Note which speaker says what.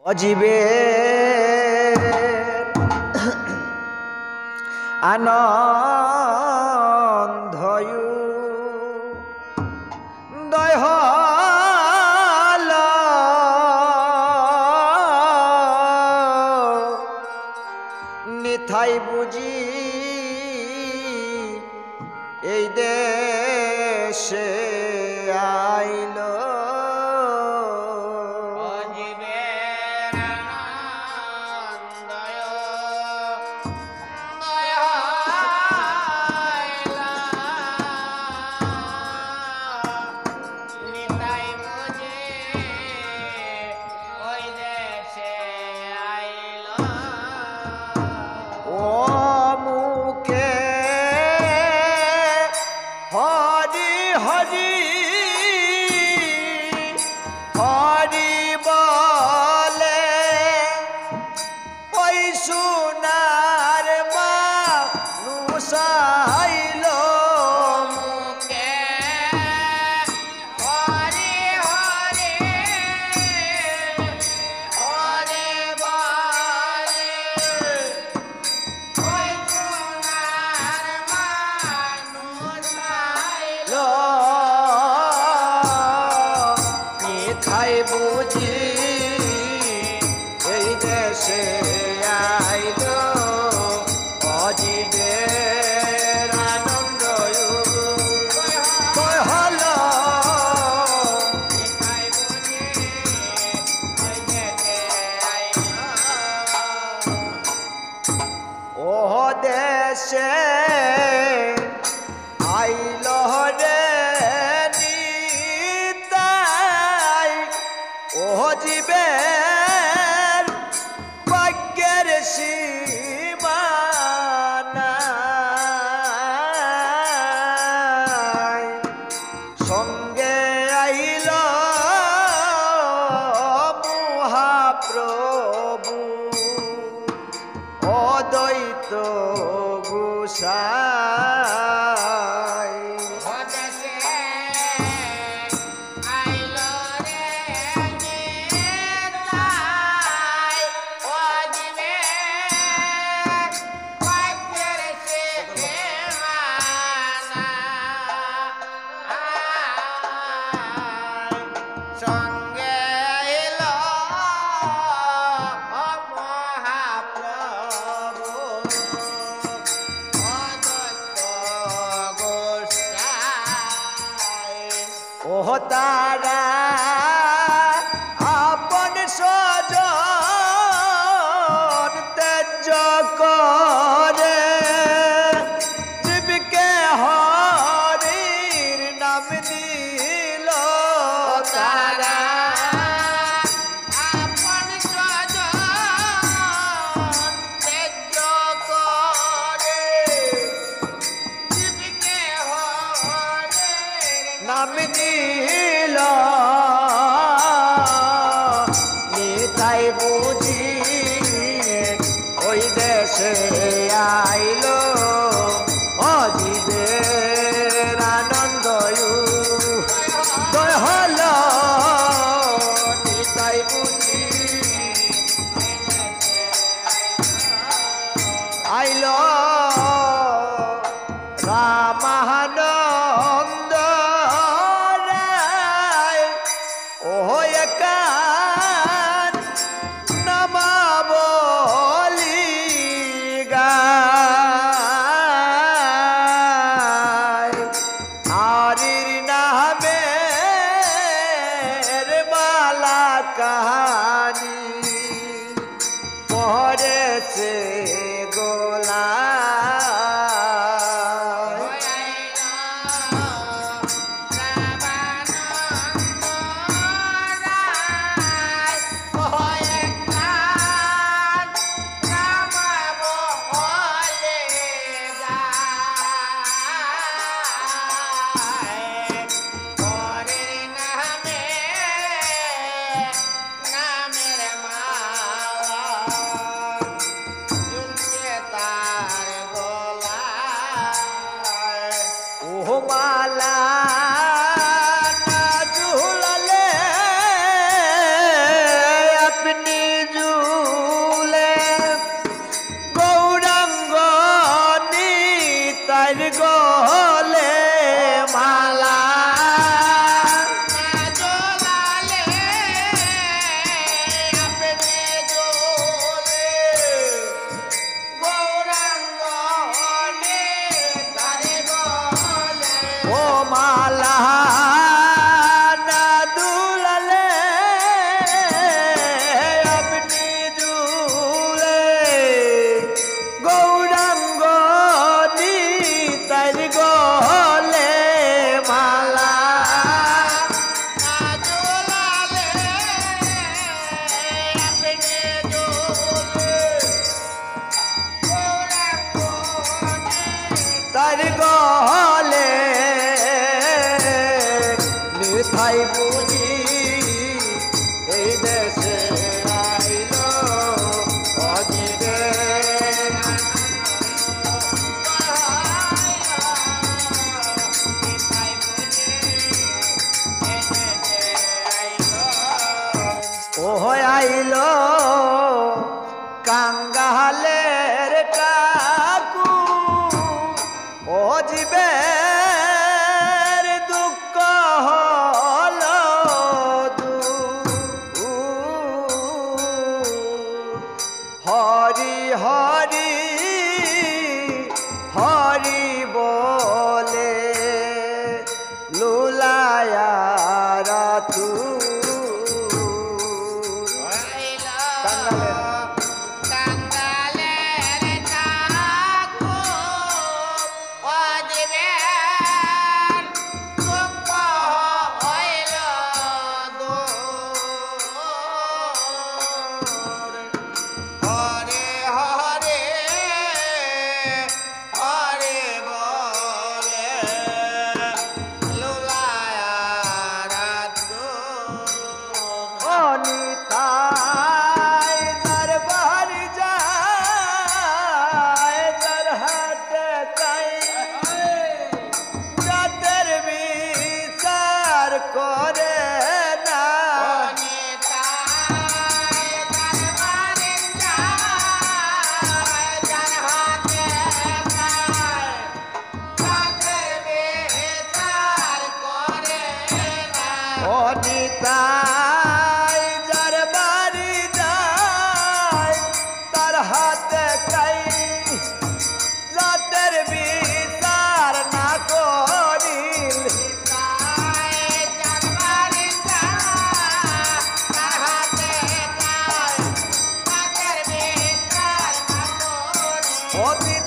Speaker 1: অজীবে আনন্দয়ু দয়াল নিথাই বুঝি এই দেশে আইল হরি হরি হরি বলে ওই সোনার মানুষ আইল
Speaker 2: মুখে হরি হরি হরি বলে ওই সোনার মানুষ আইল
Speaker 1: নিথাই বুঝি এই দেশে আইল অজীবের আনন্দ হল
Speaker 2: নিতাই বুঝি ওই দেশে আইল
Speaker 1: ও দেশে আইল রে নিতাই ও জীবের ভাগ্যের সীমা নাই সঙ্গে আইল মহাপ্রভু অদ্বৈত গোসাই
Speaker 2: ওদেশে আইল রে নিতাই ও জীবের ভাগ্যের সীমানায় সঙ্গে আইল মহাপ্রভু অদ্বৈত গোসাই
Speaker 1: ও তারা আপন স্বজন তেজ করে জীবকে হরির নাম দিল তারা
Speaker 2: আপন স্বজন তেজ করে জীবকে হরের
Speaker 1: নাম দিল নিতাই বুঝি ওই দেশে আইল অজীবের আনন্দয়ু হল নিতাই বুঝি আইল রামানন্দ রায় ও একান নামাবলি গায় হরির নামের মালা কাহানি পড়েছে গোলা
Speaker 2: নামের মা
Speaker 1: বলে মিথাই বুঝি এই দেশে আইল অজিবে ও আইল কাঙ্গালের টাকু ও জীবের দুঃখ হল হরি হরি হরি বলে লুলায়া রাতু নিতাই দরবার যায় দরহাটে চাই যাদের বিচার করে না ও নিতাই দরবারি যায় তার হাতে চাই যাদের বিচার না করিল অতীত